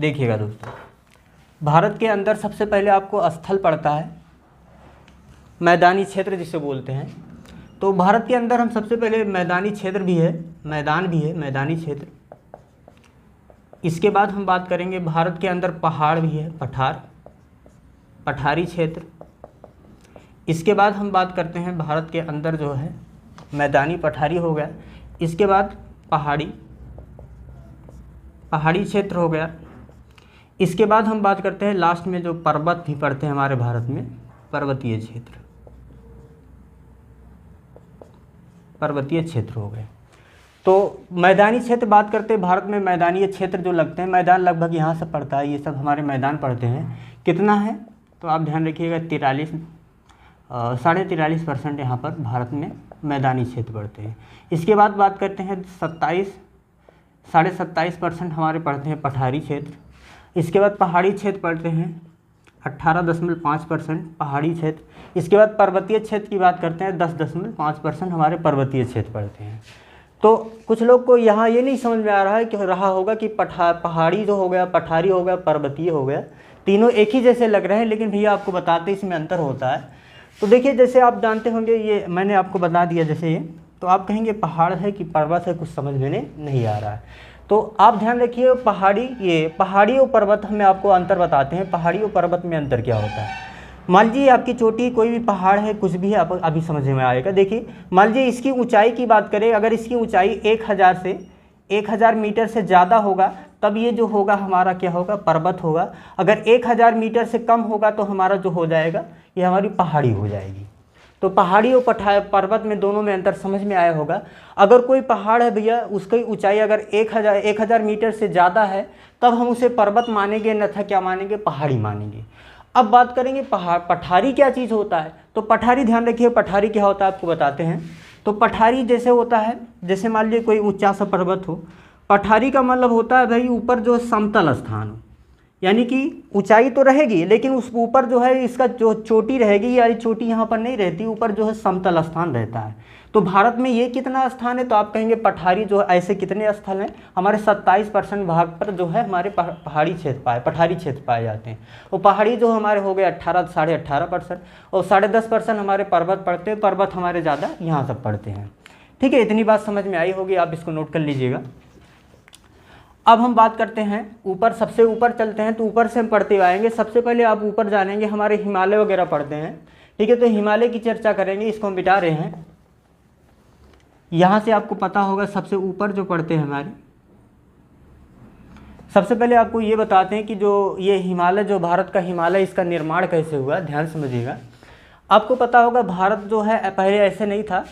देखिएगा दोस्तों, भारत के अंदर सबसे पहले आपको स्थल पड़ता है, मैदानी क्षेत्र जिसे बोलते हैं। तो भारत के अंदर हम सबसे पहले मैदानी क्षेत्र भी है, मैदान भी है, मैदानी क्षेत्र। इसके बाद हम बात करेंगे भारत के अंदर पहाड़ भी है, पठारी क्षेत्र। इसके बाद हम बात करते हैं भारत के अंदर जो है मैदानी पठारी हो गया, इसके बाद पहाड़ी क्षेत्र हो गया। इसके बाद हम बात करते हैं लास्ट में जो पर्वत भी पड़ते हैं हमारे भारत में, पर्वतीय क्षेत्र हो गए। तो मैदानी क्षेत्र बात करते हैं, भारत में मैदानी क्षेत्र जो लगते हैं, मैदान लगभग यहाँ से पड़ता है, ये सब हमारे मैदान पड़ते हैं। कितना है तो आप ध्यान रखिएगा, 43.5% यहाँ पर भारत में मैदानी क्षेत्र पड़ते हैं। इसके बाद बात करते हैं 27.5% हमारे पड़ते हैं पठारी क्षेत्र। इसके बाद पहाड़ी क्षेत्र पड़ते हैं 18.5% पहाड़ी क्षेत्र। इसके बाद पर्वतीय क्षेत्र की बात करते हैं, 10.5% हमारे पर्वतीय क्षेत्र पड़ते हैं। तो कुछ लोग को यहाँ ये नहीं समझ में आ रहा है कि रहा होगा कि पहाड़ी जो हो गया, पठारी हो गया, पर्वतीय हो गया, तीनों एक ही जैसे लग रहे हैं, लेकिन भैया आपको बताते इसमें अंतर होता है। तो देखिए, जैसे आप जानते होंगे, ये मैंने आपको बता दिया जैसे ये, तो आप कहेंगे पहाड़ है कि पर्वत है, कुछ समझ में नहीं आ रहा है। तो आप ध्यान रखिए, पहाड़ी और पर्वत में आपको अंतर बताते हैं। पहाड़ी और पर्वत में अंतर क्या होता है? मान लीजिए आपकी चोटी, कोई भी पहाड़ है, कुछ भी है, आप अभी समझ में आएगा। देखिए, मान लीजिए इसकी ऊंचाई की बात करें, अगर इसकी ऊंचाई 1000 मीटर से ज़्यादा होगा, तब ये जो होगा हमारा क्या होगा, पर्वत होगा। अगर 1000 मीटर से कम होगा तो हमारा जो हो जाएगा, ये हमारी पहाड़ी हो जाएगी। तो पहाड़ी और पर्वत में दोनों में अंतर समझ में आया होगा। अगर कोई पहाड़ है भैया, उसकी ऊंचाई अगर 1000 मीटर से ज़्यादा है, तब हम उसे पर्वत मानेंगे, अन्यथा क्या मानेंगे, पहाड़ी मानेंगे। अब बात करेंगे पठारी क्या चीज़ होता है। तो पठारी, ध्यान रखिए, पठारी क्या होता है आपको बताते हैं। तो पठारी जैसे होता है, जैसे मान लीजिए कोई ऊंचा सा पर्वत हो, पठारी का मतलब होता है भाई ऊपर जो समतल स्थान हो, यानी कि ऊंचाई तो रहेगी, लेकिन उस ऊपर जो है इसका जो चोटी रहेगी, यानी चोटी यहाँ पर नहीं रहती, ऊपर जो है समतल स्थान रहता है। तो भारत में ये कितना स्थान है, तो आप कहेंगे पठारी जो है, ऐसे कितने स्थल हैं हमारे 27% भाग पर जो है हमारे पठारी क्षेत्र पाए जाते हैं। और पहाड़ी जो हमारे हो गए 18-18.5%, और 10.5% हमारे पर्वत पड़ते हैं। पर्वत हमारे ज़्यादा यहाँ सब पड़ते हैं। ठीक है, इतनी बात समझ में आई होगी, आप इसको नोट कर लीजिएगा। अब हम बात करते हैं ऊपर, सबसे ऊपर चलते हैं, तो ऊपर से हम पढ़ते आएंगे। सबसे पहले आप ऊपर जानेंगे, हमारे हिमालय वगैरह पढ़ते हैं। ठीक है, तो हिमालय की चर्चा करेंगे, इसको हम बिटा रहे हैं। यहाँ से आपको पता होगा सबसे ऊपर जो पढ़ते हैं हमारे, सबसे पहले आपको ये बताते हैं कि जो ये हिमालय, जो भारत का हिमालय, इसका निर्माण कैसे हुआ, ध्यान समझिएगा। आपको पता होगा भारत जो है पहले ऐसे नहीं था।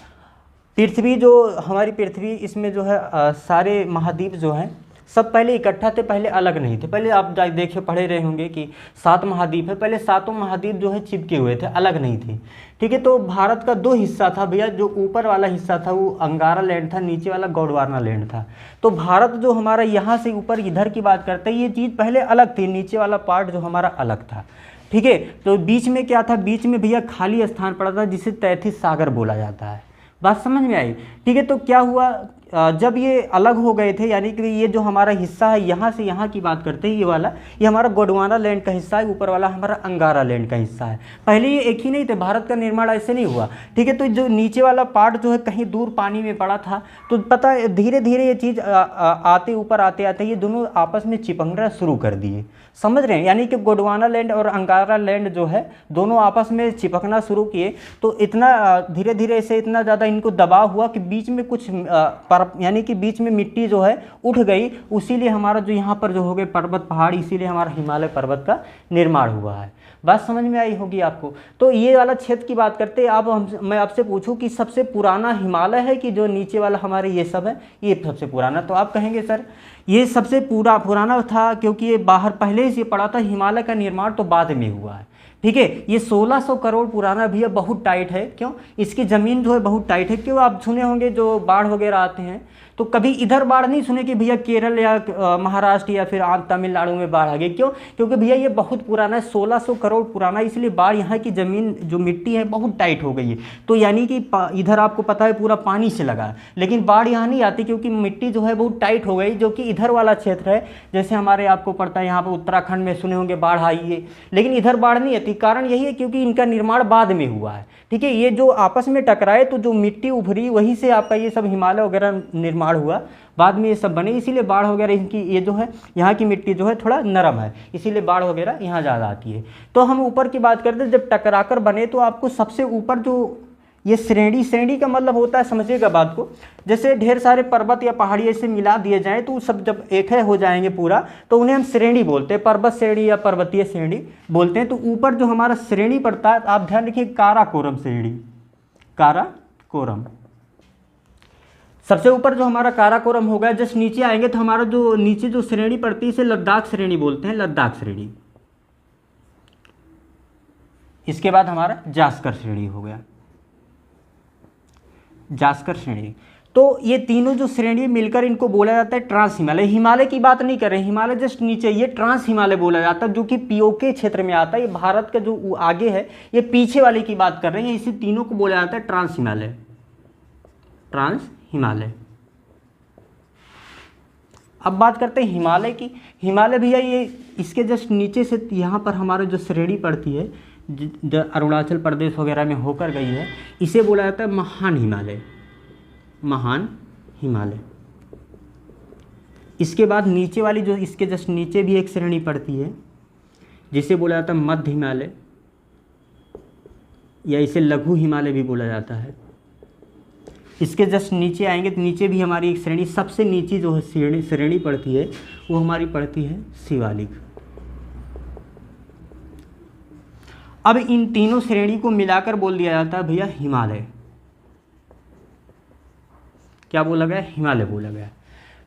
पृथ्वी जो हमारी पृथ्वी, इसमें जो है सारे महाद्वीप जो हैं सब पहले इकट्ठा थे, पहले अलग नहीं थे। पहले आप देखिए, पढ़े रहे होंगे कि 7 महाद्वीप है, पहले 7 महाद्वीप जो है चिपके हुए थे, अलग नहीं थे। ठीक है, तो भारत का 2 हिस्सा था भैया। जो ऊपर वाला हिस्सा था वो अंगारा लैंड था, नीचे वाला गोंडवाना लैंड था। तो भारत जो हमारा यहाँ से ऊपर इधर की बात करते हैं, ये चीज़ पहले अलग थी, नीचे वाला पार्ट जो हमारा अलग था। ठीक है, तो बीच में क्या था, बीच में भैया खाली स्थान पड़ा था, जिसे तैथिस सागर बोला जाता है। बात समझ में आई? ठीक है, तो क्या हुआ, जब ये अलग हो गए थे, यानी कि ये जो हमारा हिस्सा है, यहाँ से यहाँ की बात करते हैं, ये वाला, ये हमारा गोंडवाना लैंड का हिस्सा है, ऊपर वाला हमारा अंगारा लैंड का हिस्सा है। पहले ये एक ही नहीं थे, भारत का निर्माण ऐसे नहीं हुआ। ठीक है, तो जो नीचे वाला पार्ट जो है कहीं दूर पानी में पड़ा था, तो पता है धीरे धीरे ये चीज़ ऊपर आते आते ये दोनों आपस में चिपकना शुरू कर दिए। समझ रहे हैं, यानी कि गोंडवाना लैंड और अंगारा लैंड जो है दोनों आपस में चिपकना शुरू किए। तो इतना धीरे धीरे से इतना ज़्यादा इनको दबाव हुआ कि बीच में कुछ यानी कि बीच में मिट्टी जो है उठ गई, इसीलिए हमारा जो यहाँ पर जो हो गए पर्वत पहाड़, इसीलिए हमारा हिमालय पर्वत का निर्माण हुआ है। बात समझ में आई होगी आपको। तो ये वाला क्षेत्र की बात करते हैं। अब मैं आपसे पूछूं कि सबसे पुराना हिमालय है कि जो नीचे वाला हमारे ये सब है, ये सबसे पुराना, तो आप कहेंगे सर ये सबसे पुराना था, क्योंकि ये बाहर पहले से पड़ा था। हिमालय का निर्माण तो बाद में हुआ है। ठीक है, ये 1600 करोड़ पुराना भी है, बहुत टाइट है। क्यों? इसकी ज़मीन जो है बहुत टाइट है। क्यों? आप सुने होंगे जो बाढ़ वगैरह आते हैं तो कभी इधर बाढ़ नहीं सुने कि भैया केरल या महाराष्ट्र या फिर तमिलनाडु में बाढ़ आ गई। क्यों? क्योंकि भैया ये बहुत पुराना है, 1600 करोड़ पुराना, इसलिए बाढ़ यहाँ की ज़मीन जो मिट्टी है बहुत टाइट हो गई है। तो यानी कि इधर आपको पता है पूरा पानी से लगा, लेकिन बाढ़ यहाँ नहीं आती क्योंकि मिट्टी जो है बहुत टाइट हो गई। जो कि इधर वाला क्षेत्र है, जैसे हमारे आपको पड़ता है यहाँ पर उत्तराखंड में सुने होंगे बाढ़ आई है, लेकिन इधर बाढ़ नहीं आती। कारण यही है क्योंकि इनका निर्माण बाद में हुआ है। ठीक है, ये जो आपस में टकराए तो जो मिट्टी उभरी वहीं से आपका ये सब हिमालय वगैरह निर्माण हुआ, बाद में ये सब बने, इसीलिए बाढ़ वगैरह इनकी ये जो है यहाँ की मिट्टी जो है थोड़ा नरम है, इसीलिए बाढ़ वगैरह यहाँ ज़्यादा आती है। तो हम ऊपर की बात करते हैं, जब टकराकर बने तो आपको सबसे ऊपर जो ये श्रेणी का मतलब होता है, समझिएगा बात को, जैसे ढेर सारे पर्वत या पहाड़ी ऐसे मिला दिए जाएं तो सब जब एक है हो जाएंगे पूरा, तो उन्हें हम श्रेणी बोलते हैं, पर्वत श्रेणी या पर्वतीय श्रेणी बोलते हैं। तो ऊपर जो हमारा श्रेणी पड़ता है, आप ध्यान रखिए, काराकोरम श्रेणी, काराकोरम सबसे ऊपर जो हमारा काराकोरम होगा। जस्ट नीचे आएंगे तो हमारा जो नीचे जो श्रेणी पड़ती है इसे लद्दाख श्रेणी बोलते हैं, लद्दाख श्रेणी। इसके बाद हमारा जास्कर श्रेणी हो गया, जास्कर श्रेणी। तो ये तीनों जो श्रेणी मिलकर इनको बोला जाता है ट्रांस हिमालय। हिमालय की बात नहीं कर रहे, हिमालय जस्ट नीचे, ये ट्रांस हिमालय बोला जाता है, जो कि पीओके क्षेत्र में आता है। ये भारत का जो आगे है, ये पीछे वाले की बात कर रहे हैं, इसी तीनों को बोला जाता है ट्रांस हिमालय, ट्रांस हिमालय। अब बात करते हैं हिमालय की। हिमालय भैया ये इसके जस्ट नीचे से यहाँ पर हमारा जो श्रेणी पड़ती है, जो अरुणाचल प्रदेश वगैरह में होकर गई है, इसे बोला जाता है महान हिमालय, महान हिमालय। इसके बाद नीचे वाली जो इसके जस्ट नीचे भी एक श्रेणी पड़ती है, जिसे बोला जाता है मध्य हिमालय, या इसे लघु हिमालय भी बोला जाता है। इसके जस्ट नीचे आएंगे तो नीचे भी हमारी एक श्रेणी, सबसे नीचे जो है श्रेणी पड़ती है वो हमारी पड़ती है शिवालिक। अब इन तीनों श्रेणी को मिलाकर बोल दिया जाता है भैया हिमालय। क्या बोला गया? हिमालय बोला गया।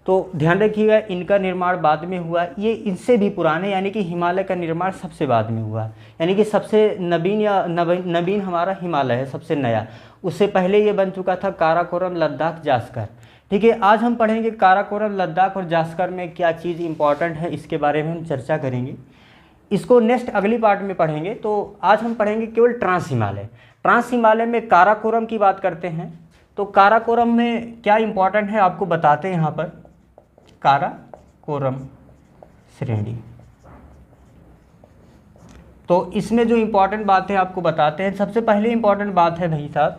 तो ध्यान रखिएगा, इनका निर्माण बाद में हुआ, ये इनसे भी पुराने, यानी कि हिमालय का निर्माण सबसे बाद में हुआ, यानी कि सबसे नवीन या नवीन हमारा हिमालय है, सबसे नया। उससे पहले ये बन चुका था काराकोरम, लद्दाख, जास्कर। ठीक है, आज हम पढ़ेंगे काराकोरम, लद्दाख और जास्कर में क्या चीज़ इंपॉर्टेंट है, इसके बारे में हम चर्चा करेंगे। इसको नेक्स्ट अगली पार्ट में पढ़ेंगे। तो आज हम पढ़ेंगे केवल ट्रांस हिमालय। ट्रांस हिमालय में काराकोरम की बात करते हैं, तो काराकोरम में क्या इंपॉर्टेंट है आपको बताते हैं। यहाँ पर काराकोरम श्रेणी, तो इसमें जो इंपॉर्टेंट बात है आपको बताते हैं। सबसे पहले इंपॉर्टेंट बात है भाई साहब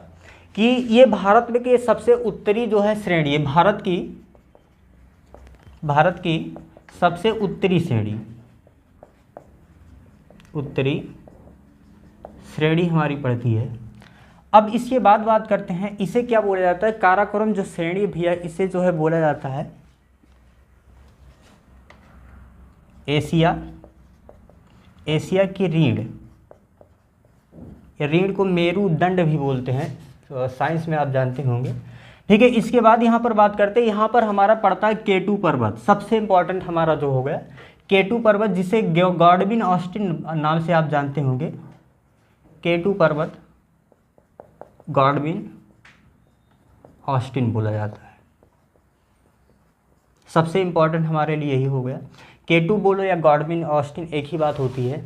कि ये भारत में के सबसे उत्तरी जो है श्रेणी है, भारत की सबसे उत्तरी श्रेणी, उत्तरी श्रेणी हमारी पड़ती है। अब इसके बाद बात करते हैं, इसे क्या बोला जाता है। काराकोरम जो श्रेणी भैया, इसे जो है बोला जाता है एशिया की रीढ़, या रीढ़ को मेरुदंड भी बोलते हैं, तो साइंस में आप जानते होंगे। ठीक है, इसके बाद यहाँ पर बात करते हैं, यहाँ पर हमारा पड़ता है केटू पर्वत, सबसे इंपॉर्टेंट हमारा जो हो गया केटू पर्वत, जिसे गॉडविन ऑस्टिन नाम से आप जानते होंगे। केटू पर्वत गॉडविन ऑस्टिन बोला जाता है, सबसे इंपॉर्टेंट हमारे लिए यही हो गया। केटू बोलो या गॉडविन ऑस्टिन एक ही बात होती है।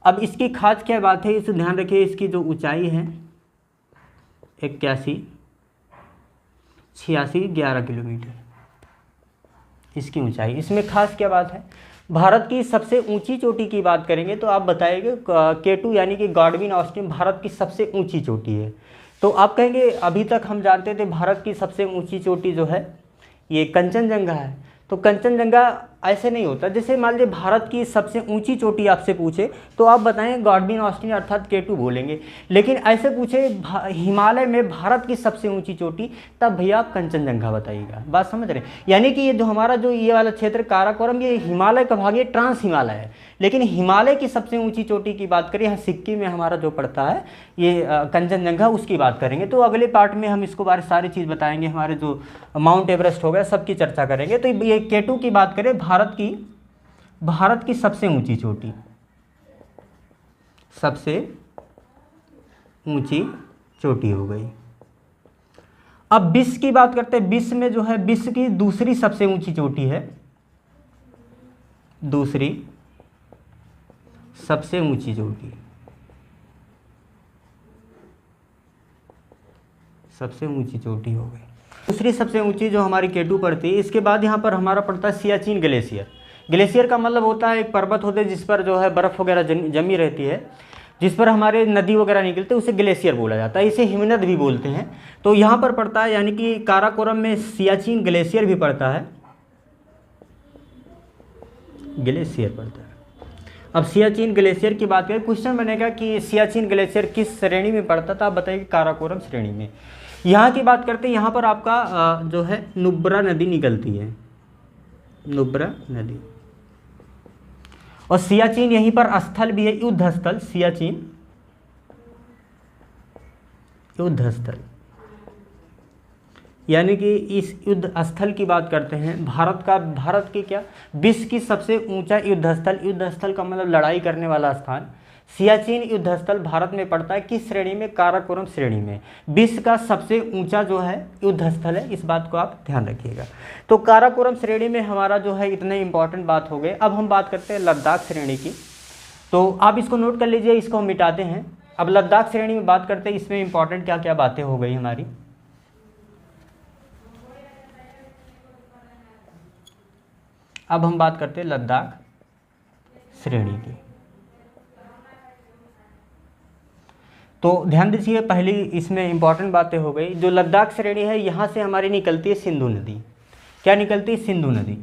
अब इसकी खास क्या बात है, इसे ध्यान रखिए। इसकी जो ऊंचाई है 11 किलोमीटर इसकी ऊंचाई। इसमें खास क्या बात है, भारत की सबसे ऊंची चोटी की बात करेंगे तो आप बताएंगे केटू यानी कि गॉडविन ऑस्टिन भारत की सबसे ऊंची चोटी है। तो आप कहेंगे अभी तक हम जानते थे भारत की सबसे ऊंची चोटी जो है ये कंचनजंगा है, तो कंचनजंगा ऐसे नहीं होता। जैसे मान लीजिए भारत की सबसे ऊंची चोटी आपसे पूछे तो आप बताएं गॉडविन ऑस्टिन अर्थात केटू बोलेंगे, लेकिन ऐसे पूछे हिमालय में भारत की सबसे ऊंची चोटी, तब भैया आप कंचनजंगा बताइएगा। बात समझ रहे हैं? यानी कि ये जो हमारा जो ये वाला क्षेत्र काराकोरम, ये हिमालय का भाग, ये ट्रांस हिमालय है, लेकिन हिमालय की सबसे ऊंची चोटी की बात करें, यहाँ सिक्किम में हमारा जो पड़ता है ये कंचनजंगा, उसकी बात करेंगे। तो अगले पार्ट में हम इसको बारे सारी चीज़ बताएंगे, हमारे जो माउंट एवरेस्ट हो गया सबकी चर्चा करेंगे। तो ये केटू की बात करें, भारत की सबसे ऊंची चोटी, सबसे ऊंची चोटी हो गई। अब विश्व की बात करते हैं। विश्व में जो है विश्व की दूसरी सबसे ऊंची चोटी है, दूसरी सबसे ऊंची चोटी, सबसे ऊंची चोटी हो गई। दूसरी सबसे ऊंची जो हमारी K2 पड़ती है। इसके बाद यहाँ पर हमारा पड़ता है सियाचिन ग्लेशियर। ग्लेशियर का मतलब होता है एक पर्वत होते हैं जिस पर जो है बर्फ़ वगैरह जमी रहती है, जिस पर हमारे नदी वगैरह निकलते हैं, उसे ग्लेशियर बोला जाता है। इसे हिमनद भी बोलते हैं। तो यहाँ पर पड़ता है, यानी कि काराकोरम में सियाचिन ग्लेशियर भी पड़ता है, ग्लेशियर पड़ता है। अब सियाचिन ग्लेशियर की बात करें, क्वेश्चन बनेगा कि सियाचिन ग्लेशियर किस श्रेणी में पड़ता था, आप बताइए काराकोरम श्रेणी में। यहाँ की बात करते हैं, यहाँ पर आपका जो है नुब्रा नदी निकलती है, नुब्रा नदी। और सियाचिन यहीं पर स्थल भी है, युद्ध स्थल, सियाचिन युद्ध स्थल, यानी कि इस युद्ध स्थल की बात करते हैं। भारत की क्या, विश्व की सबसे ऊंचा युद्ध स्थल, युद्ध स्थल का मतलब लड़ाई करने वाला स्थान, सियाचिन युद्ध स्थल भारत में पड़ता है। किस श्रेणी में, काराकोरम श्रेणी में। विश्व का सबसे ऊंचा जो है युद्ध स्थल है, इस बात को आप ध्यान रखिएगा। तो काराकोरम श्रेणी में हमारा जो है इतने इंपॉर्टेंट बात हो गए। अब हम बात करते हैं लद्दाख श्रेणी की। तो आप इसको नोट कर लीजिए, इसको हम मिटाते हैं। अब लद्दाख श्रेणी में बात करते हैं, इसमें इंपॉर्टेंट क्या क्या बातें हो गई हमारी। अब हम बात करते हैं लद्दाख श्रेणी की। तो ध्यान दीजिए, पहली इसमें इंपॉर्टेंट बातें हो गई। जो लद्दाख श्रेणी है, यहाँ से हमारी निकलती है सिंधु नदी। क्या निकलती है, सिंधु नदी,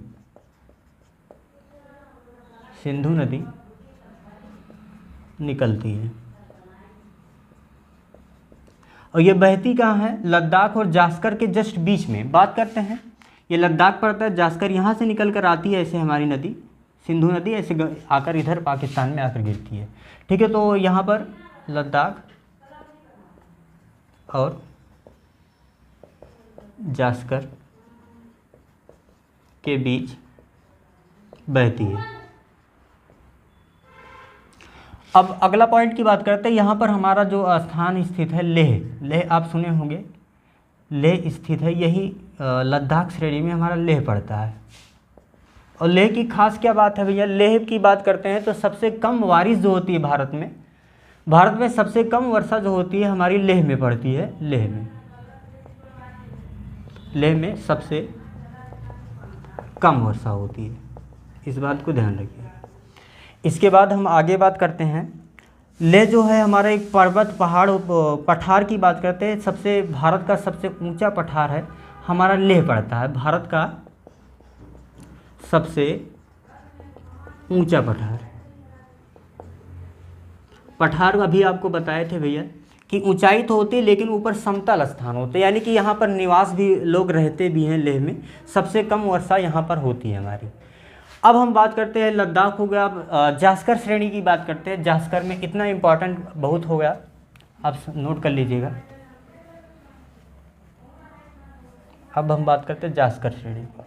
सिंधु नदी निकलती है। और ये बहती कहाँ है, लद्दाख और जास्कर के जस्ट बीच में। बात करते हैं, ये लद्दाख पड़ता है, जास्कर यहाँ से निकल कर आती है ऐसे हमारी नदी, सिंधु नदी ऐसे आकर इधर पाकिस्तान में आकर गिरती है। ठीक है, तो यहाँ पर लद्दाख और जास्कर के बीच बहती है। अब अगला पॉइंट की बात करते हैं। यहाँ पर हमारा जो स्थान स्थित है, लेह, लेह आप सुने होंगे, लेह स्थित है। यही लद्दाख श्रेणी में हमारा लेह पड़ता है। और लेह की खास क्या बात है भैया, लेह की बात करते हैं तो सबसे कम बारिश जो होती है भारत में सबसे कम वर्षा जो होती है हमारी लेह में पड़ती है। लेह में सबसे कम वर्षा होती है, इस बात को ध्यान रखिए। इसके बाद हम आगे बात करते हैं। लेह जो है हमारा एक पर्वत पहाड़ पठार की बात करते हैं। भारत का सबसे ऊंचा पठार है हमारा लेह पड़ता है, भारत का सबसे ऊंचा पठार अभी आपको बताए थे भैया कि ऊंचाई तो होती है लेकिन ऊपर समतल स्थान होते हैं, यानी कि यहाँ पर निवास भी लोग रहते भी हैं। लेह में सबसे कम वर्षा यहाँ पर होती है हमारी। अब हम बात करते हैं, लद्दाख हो गया। अब जास्कर श्रेणी की बात करते हैं। जास्कर में इतना इम्पॉर्टेंट बहुत हो गया, आप नोट कर लीजिएगा। अब हम बात करते हैं जास्कर श्रेणी की।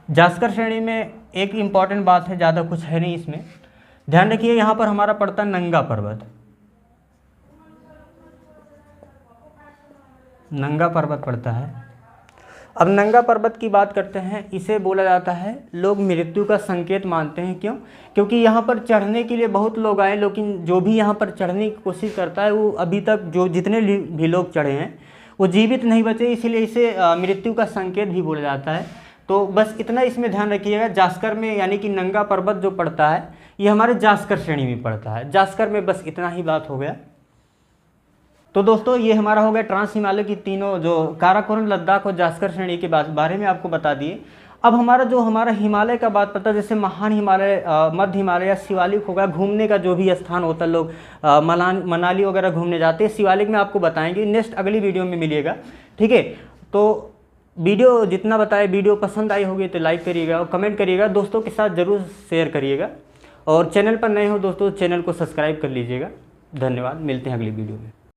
जास्कर श्रेणी में एक इम्पॉर्टेंट बात है, ज़्यादा कुछ है नहीं इसमें, ध्यान रखिए। यहाँ पर हमारा पड़ता है नंगा पर्वत, नंगा पर्वत पड़ता है। अब नंगा पर्वत की बात करते हैं, इसे बोला जाता है, लोग मृत्यु का संकेत मानते हैं। क्यों? क्योंकि यहाँ पर चढ़ने के लिए बहुत लोग आए, लेकिन जो भी यहाँ पर चढ़ने की कोशिश करता है वो अभी तक जो जितने भी लोग चढ़े हैं वो जीवित नहीं बचे, इसीलिए इसे मृत्यु का संकेत भी बोला जाता है। तो बस इतना इसमें ध्यान रखिएगा। जास्कर में यानी कि नंगा पर्वत जो पड़ता है ये हमारे जास्कर श्रेणी में पड़ता है। जास्कर में बस इतना ही बात हो गया। तो दोस्तों ये हमारा हो गया ट्रांस हिमालय की तीनों, जो काराकोरम, लद्दाख और जास्कर श्रेणी के बारे में आपको बता दिए। अब हमारा हिमालय का बात पता, जैसे महान हिमालय, मध्य हिमालय या शिवालिक होगा, घूमने का जो भी स्थान होता है, लोग मनाली वगैरह घूमने जाते हैं, शिवालिक में आपको बताएंगे, नेक्स्ट अगली वीडियो में मिलेगा। ठीक है, तो वीडियो जितना बताए, वीडियो पसंद आई होगी तो लाइक करिएगा और कमेंट करिएगा, दोस्तों के साथ ज़रूर शेयर करिएगा। और चैनल पर नए हो दोस्तों, चैनल को सब्सक्राइब कर लीजिएगा। धन्यवाद, मिलते हैं अगली वीडियो में।